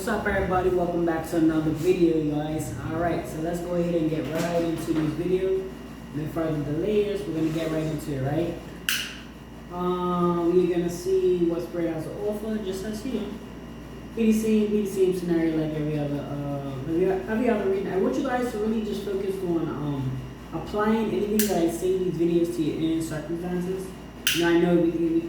What's up, everybody? Welcome back to another video, guys. Alright, so let's go ahead and get right into this video. No further delays, we're gonna get right into it, right? We're gonna see what spread has to offer, just as here. Be the same scenario like every other reading. I want you guys to really just focus on applying anything that I say in these videos to your own circumstances. You know, I know we can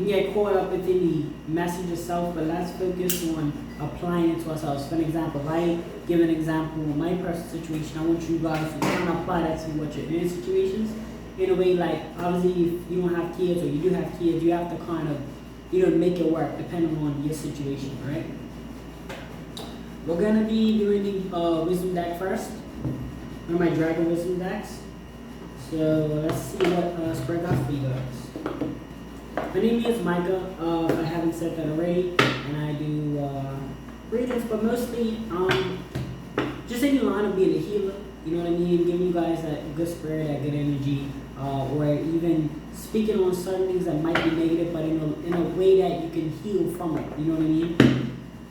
get caught up within the message itself, but let's focus on applying it to ourselves. For example, I give an example of my personal situation. I want you guys to kind of apply that to what your own situations. In a way, like obviously if you don't have kids or you do have kids, you have to kind of, make it work depending on your situation, right? We're gonna be doing the wisdom deck first. One of my dragon wisdom decks. So let's see what spread got for you guys. My name is Micah, if I haven't said that already, and I do readings, but mostly just in the line of being a healer, you know what I mean, giving you guys that good spirit, that good energy, or even speaking on certain things that might be negative, but in a way that you can heal from it, you know what I mean?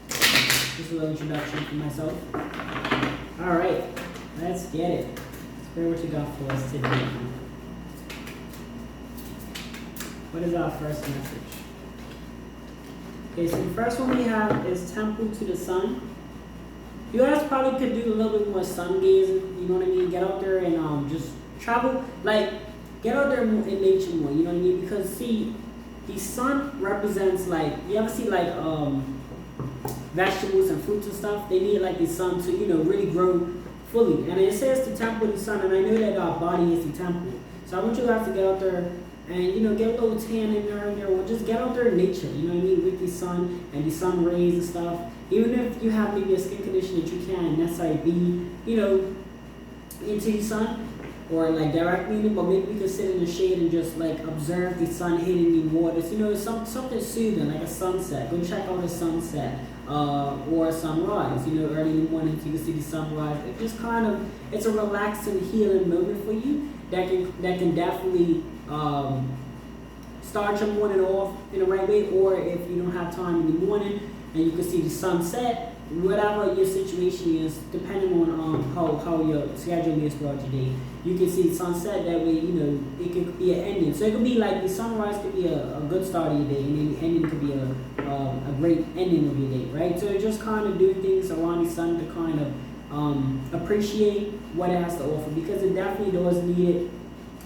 Just a little introduction for myself. Alright, let's get it. Spirit, what you got for us today? What is our first message? Okay, so the first one we have is Temple to the Sun. You guys probably could do a little bit more sun gazing, you know what I mean? Get out there and just travel, like, get out there in nature more, you know what I mean? Because, see, the sun represents, like, you ever see, like, vegetables and fruits and stuff? They need, like, the sun to, really grow fully. And it says to temple the sun, and I know that our body is the temple. So I want you guys to get out there and get a little tan in there, or just get out there in nature, you know what I mean, with the sun and the sun rays and stuff. Even if you have maybe a skin condition that you can't necessarily be, into the sun or like directly in it, but maybe we can sit in the shade and just like observe the sun hitting the waters. Something soothing like a sunset. Go check out a sunset or a sunrise. Early in the morning you can see the sunrise. It just it's a relaxing, healing moment for you that can definitely start your morning off in the right way, or if you don't have time in the morning and you can see the sunset, whatever your situation is, depending on how your schedule is throughout your day, you can see the sunset. That way, it could be an ending. So it could be like the sunrise could be a good start of your day, and then the ending could be a great ending of your day, right? So just kind of do things around the sun to kind of appreciate what it has to offer, because it definitely does need it.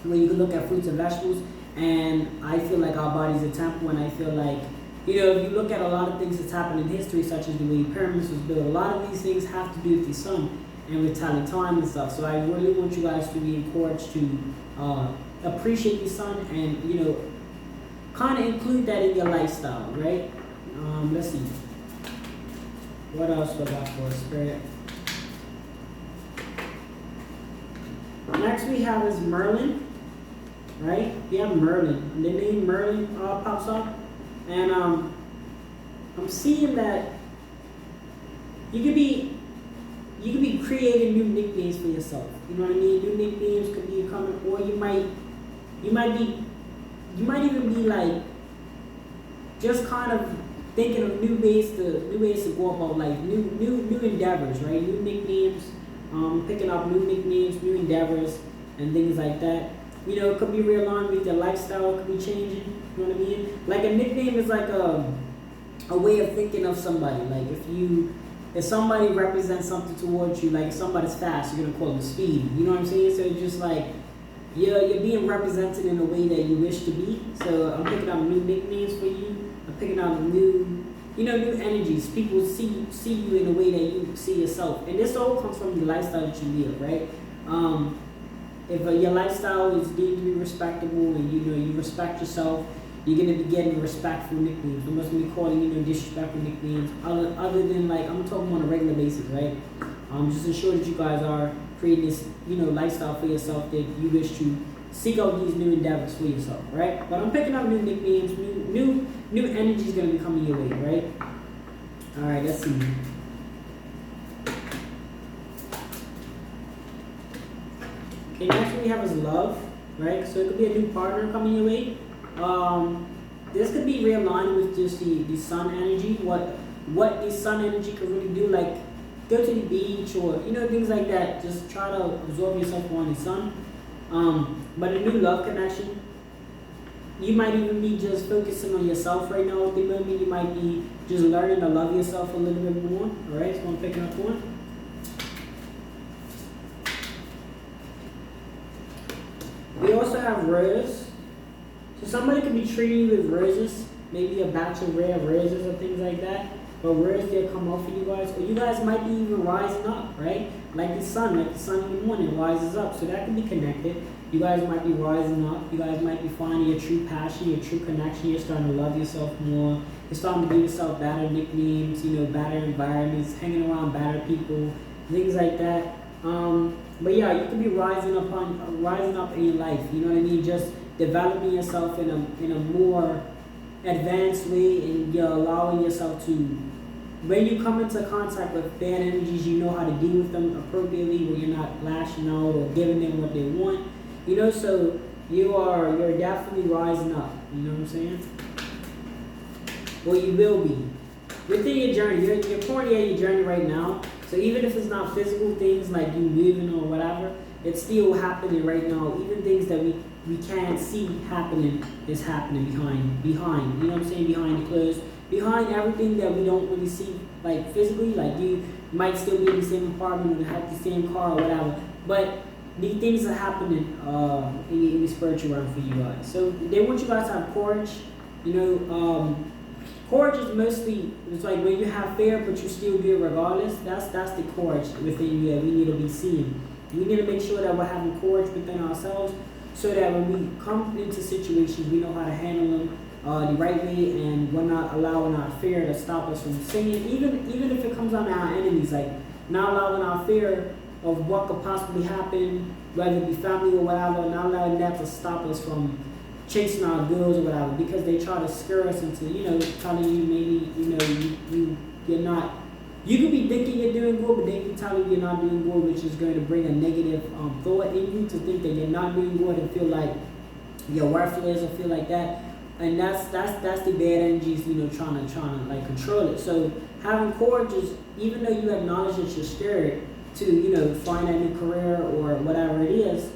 When you can look at fruits and vegetables, and I feel like our body's a temple, and I feel like, if you look at a lot of things that's happened in history, such as the way pyramids was built, a lot of these things have to do with the sun and with telling time and stuff. So I really want you guys to be encouraged to appreciate the sun and, kind of include that in your lifestyle, right? Let's see. What else do I got for us, Spirit? Next we have is Merlin. Right? We have Merlin. And the name Merlin pops up. And I'm seeing that you could be creating new nicknames for yourself. You know what I mean? New nicknames could be coming, or you might even be like just kind of thinking of new ways to go about life, new endeavors, right? New nicknames, picking up new nicknames, new endeavors, and things like that. It could be realigned with your lifestyle, it could be changing, you know what I mean? Like a nickname is like a way of thinking of somebody. Like if somebody represents something towards you, like if somebody's fast, you're gonna call them speed. You know what I'm saying? So it's just like you're being represented in a way that you wish to be. So I'm picking out new nicknames for you. I'm picking out new energies. People see you in a way that you see yourself. And this all comes from the lifestyle that you live, right? If your lifestyle is deemed to be respectable and you respect yourself, you're gonna be getting respectful nicknames. You must be calling disrespectful nicknames. Other than like I'm talking on a regular basis, right? Just ensure that you guys are creating this lifestyle for yourself that you wish to seek out these new endeavors for yourself, right? But I'm picking up new nicknames, new energy is gonna be coming your way, right? All right, let's see. Okay, next we have is love, right? So it could be a new partner coming your way. This could be realigned with just the sun energy. what the sun energy could really do, like go to the beach or things like that. Just try to absorb yourself more in the sun. But a new love connection, you might even be just focusing on yourself right now at the moment. You might be just learning to love yourself a little bit more. All right, so I'm picking up one. We also have rose. So somebody could be treating you with roses, maybe a batch of rare roses or things like that. But rose they'll come off for you guys, or you guys might be even rising up, right? Like the sun in the morning rises up. So that can be connected. You guys might be rising up. You guys might be finding your true passion, your true connection. You're starting to love yourself more. You're starting to give yourself better nicknames, better environments, hanging around better people, things like that. But yeah, you could be rising up in your life. You know what I mean? Just developing yourself in a more advanced way, and you're allowing yourself to, when you come into contact with bad energies, you know how to deal with them appropriately, where you're not lashing out or giving them what they want. So you're definitely rising up. You know what I'm saying? Or you will be within your journey. You're currently at your journey right now. So even if it's not physical things like you moving or whatever, it's still happening right now. Even things that we can't see happening is happening behind. You know what I'm saying? Behind the clothes, behind everything that we don't really see, like physically. Like you might still be in the same apartment or have the same car or whatever, but these things are happening in the spiritual realm for you guys. So they want you guys to have courage. Courage is mostly, it's like when you have fear but you still do it regardless. That's the courage within you that we need to be seeing. We need to make sure that we're having courage within ourselves, so that when we come into situations, we know how to handle them the right way, and we're not allowing our fear to stop us from singing. Even if it comes on our enemies, like not allowing our fear of what could possibly happen, whether it be family or whatever, not allowing that to stop us from chasing our goals or whatever, because they try to scare us into, telling you maybe, you're not, you could be thinking you're doing good, but they can tell you you're not doing good, which is going to bring a negative thought in you to think that you're not doing good and feel like you're worthless or feel like that. And that's the bad energies, trying to like control it. So having courage is, even though you acknowledge that you're scared to, find a new career or whatever it is,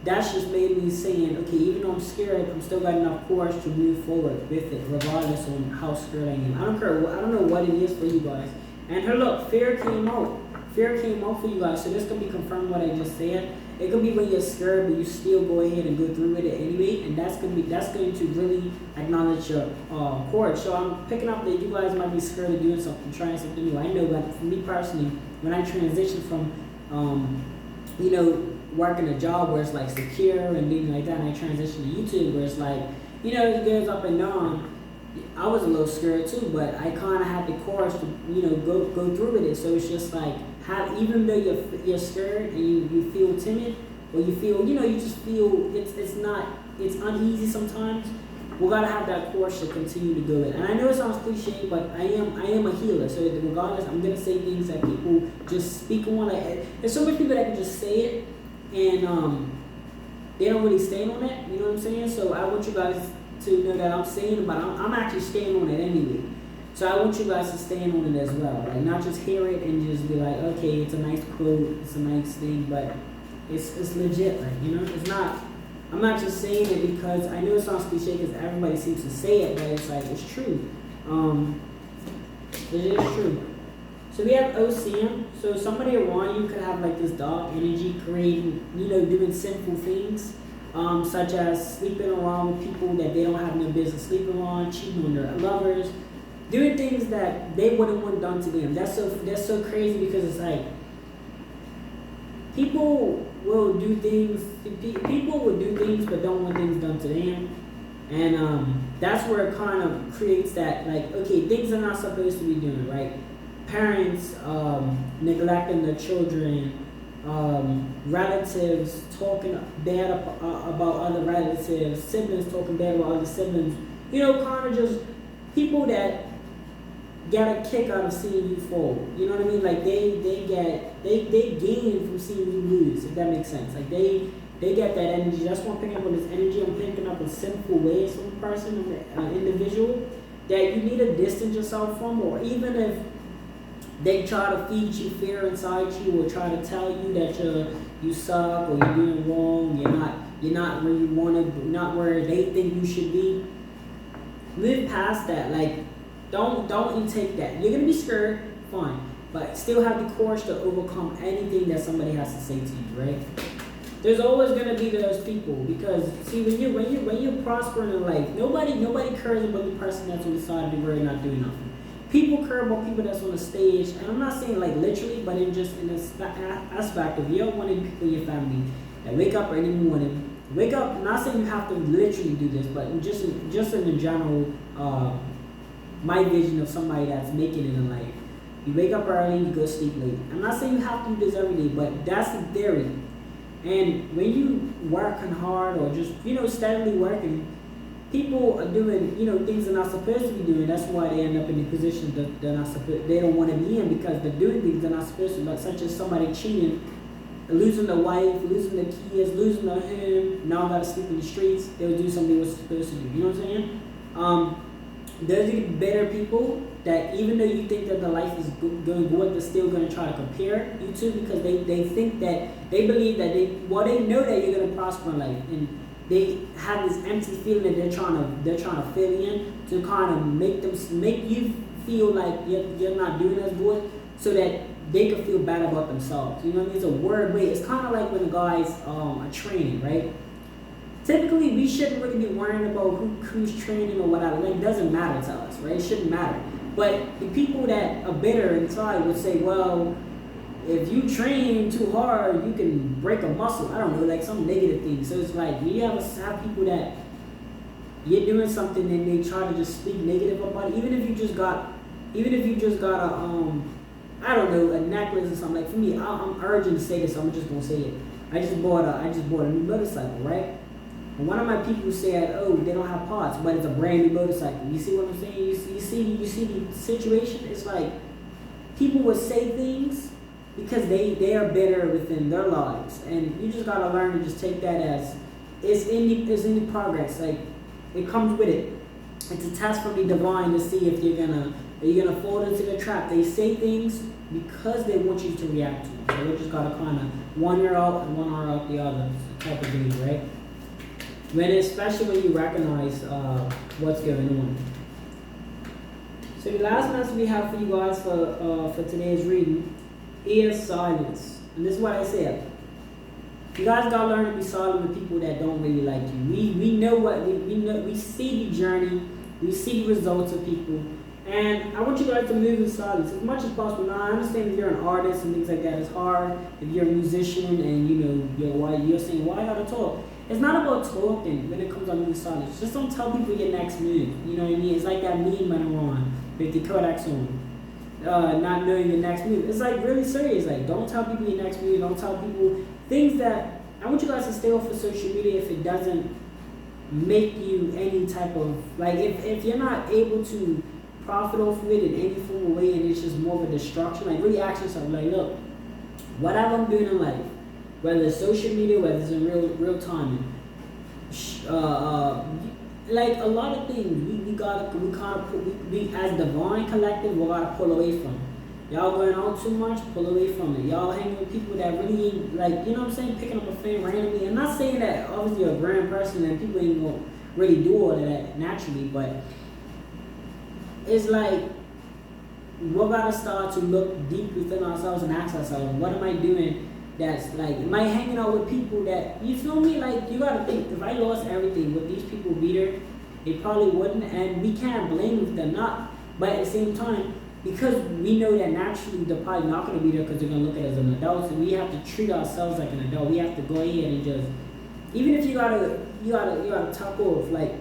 that's just made me saying, okay, even though I'm scared, I'm still got enough courage to move forward with it, regardless on how scared I am. I don't care. I don't know what it is for you guys. And here, look, fear came out. Fear came out for you guys. So this can be confirmed what I just said. It could be when you're scared, but you still go ahead and go through with it anyway. And that's going to really acknowledge your courage. So I'm picking up that you guys might be scared of doing something, trying something new. I know, but for me personally, when I transitioned from, working a job where it's like secure and things like that, and I transitioned to YouTube where it's like, it goes up and down. I was a little scared too, but I kind of had the courage to, go through with it. So it's just like, even though you're scared and you feel timid, or you feel, you just feel it's uneasy sometimes. We gotta have that courage to continue to do it. And I know it sounds cliche, but I am a healer. So regardless, I'm gonna say things that people just speak on. There's so many people that can just say it, and they don't really stand on it. You know what I'm saying? So I want you guys to know that I'm saying it, but I'm actually staying on it anyway. So I want you guys to stand on it as well. Like, not just hear it and just be like, okay, it's a nice quote, it's a nice thing, but it's legit. Like, it's not. I'm not just saying it because I know it sounds cliche because everybody seems to say it, but it's like, it's true. It is true. So we have OCM. So somebody around you could have like this dark energy, creating, doing sinful things, such as sleeping around with people that they don't have no business sleeping around, cheating on their lovers, doing things that they wouldn't want done to them. That's so crazy because it's like, people will do things but don't want things done to them. And that's where it kind of creates that, like, okay, things are not supposed to be doing, right? Parents neglecting their children, relatives talking bad about other relatives, siblings talking bad about other siblings. Kind of just people that get a kick out of seeing you fall. You know what I mean? Like they gain from seeing you lose, if that makes sense. Like they get that energy. That's why I'm picking up on this energy. I'm picking up in simple ways from a person, an individual. that you need to distance yourself from, or even if they try to feed you fear inside you, or try to tell you that you suck, or you're doing wrong, you're not where you want to, not where they think you should be. Live past that. Like, don't you take that. You're gonna be scared, fine, but still have the courage to overcome anything that somebody has to say to you, right? There's always gonna be those people, because see, when you're prospering in life, nobody cares about the person that's on the side of the road not doing nothing. People care about people that's on the stage, and I'm not saying like literally, but in this aspect of, you're one of the people in your family that wake up early in the morning. Wake up. Not saying you have to literally do this, but just in the general, my vision of somebody that's making it in life. You wake up early, you go sleep late. I'm not saying you have to do this every day, but that's the theory. And when you working hard, or just steadily working, people are doing things they're not supposed to be doing. That's why they end up in the position that they don't want to be in, because they're doing things they're not supposed to, like such as somebody cheating, losing the wife, losing the kids, losing the home. Now gotta sleep in the streets. They'll do something they were supposed to do. You know what I'm saying? Those are the better people that, even though you think that the life is going good, they're still going to try to compare you to, because they think that, they believe that they know that you're going to prosper in life, and they have this empty feeling that they're trying to fill in, to kind of make you feel like you're not doing as good, so that they can feel bad about themselves. You know what I mean? It's a word way. It's kind of like when the guys are training, right? Typically, we shouldn't really be worrying about who's training or whatever. Like, it doesn't matter to us, right? It shouldn't matter. But the people that are bitter inside would say, well, if you train too hard, you can break a muscle. I don't know, like some negative thing. So it's like, you have people that you're doing something and they try to just speak negative about it. Even if you just got a I don't know, a necklace or something. Like, for me, I'm urging to say this, so I'm just gonna say it. I just bought a new motorcycle, right? And one of my people said, "Oh, they don't have parts, but it's a brand new motorcycle." You see what I'm saying? You see the situation. It's like people would say things because they are better within their lives, and you just gotta learn to just take that as it's in the progress. Like, it comes with it. It's a test from the divine to see if you're gonna fall into the trap. They say things because they want you to react to them. So we just gotta kind of one ear out and one ear out the other type of thing, right? Especially when you recognize what's going on. So the last message we have for you guys for today's reading is silence. And this is what I said. You guys gotta learn to be silent with people that don't really like you. We know we see the journey, we see the results of people, and I want you guys to move in silence as much as possible. Now I understand if you're an artist and things like that, it's hard. If you're a musician and you're saying, why I gotta talk? It's not about talking when it comes on moving silence. Just don't tell people your next move. You know what I mean? It's like that meme went on with the Kodak song. Not knowing your next move. It's like really serious. Like, don't tell people your next move. Don't tell people things that. I want you guys to stay off of social media if it doesn't make you any type of, like, if you're not able to profit off of it in any form of way, and it's just more of a distraction. Like, really ask yourself, like, look, whatever I'm doing in life, whether it's social media, whether it's in real time, like a lot of things, we as divine collective, we gotta pull away from. Y'all going out too much, pull away from it. Y'all hanging with people that really ain't, like, you know what I'm saying, picking up a fan randomly. I'm not saying that obviously you're a grand person and people ain't gonna really do all of that naturally, but it's like, we gotta start to look deep within ourselves and ask ourselves, what am I doing that's like, am I hanging out with people that, you feel me? Like, you gotta think, if I lost everything, would these people be there? They probably wouldn't, and we can't blame them if they're not. But at the same time, because we know that naturally they're probably not gonna be there because they're gonna look at us as an adult, so we have to treat ourselves like an adult. We have to go ahead and just, even if you gotta tuck off, like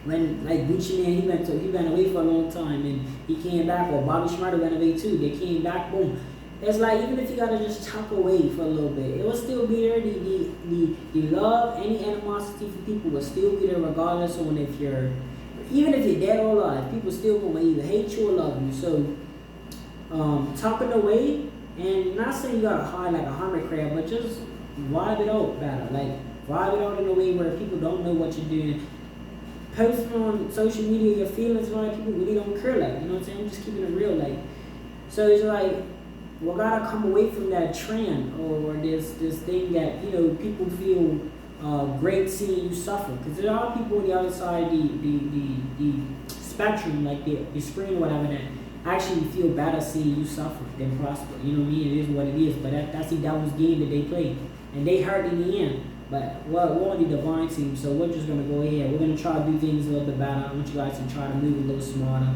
when like Gucci Mane, he went away for a long time and he came back, or Bobby Schmurda went away too. They came back, boom. It's like, even if you gotta just tuck away for a little bit, it will still be there. The love, any animosity for people will still be there regardless on if you're, even if you're dead or alive, people still will either hate you or love you. So, tuck it away, and not saying you gotta hide like a hermit crab, but just vibe it out better. Like, vibe it out in a way where people don't know what you're doing. posting on social media your feelings, a lot of people really don't care, like, you know what I'm saying? I'm just keeping it real, like. So it's like, we gotta come away from that trend or this thing that, you know, people feel great seeing you suffer. Because there are people on the other side, the spectrum, like the screen or whatever, that actually feel better seeing you suffer than prosper. You know what I mean? It is what it is. But that's the devil's game that they play. And they hurt in the end. But we're on the divine team, so we're just going to go ahead. We're going to try to do things a little bit better. I want you guys to try to move a little smarter.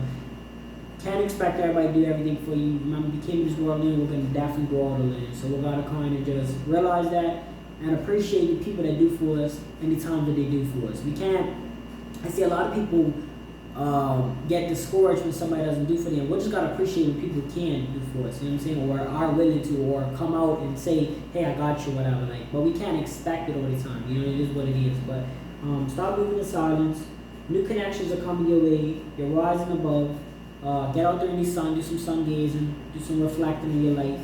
Can't expect everybody to do everything for you. Remember, the king of this world in, we're going to definitely go all the in. So we're going to kind of just realize that and appreciate the people that do for us and the times that they do for us. We can't, I see a lot of people get discouraged when somebody doesn't do for them. We're just got to appreciate when people can do for us, you know what I'm saying, or are willing to, or come out and say, hey, I got you, whatever, like, but we can't expect it all the time, you know, it is what it is. But stop moving in silence. New connections are coming your way. You're rising above. Get out there in the sun, do some sun gazing, do some reflecting in your life.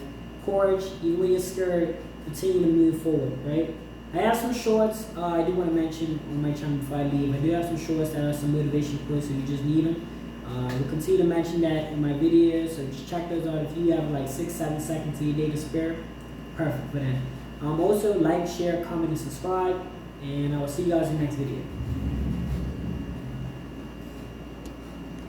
Courage, even when you're scared, continue to move forward, right? I have some shorts I do want to mention on my channel before I leave. I do have some shorts that are some motivation quotes if you just need them. We'll continue to mention that in my videos, so just check those out. If you have like 6-7 seconds of your day to spare, perfect for that. Also, like, share, comment, and subscribe, and I will see you guys in the next video.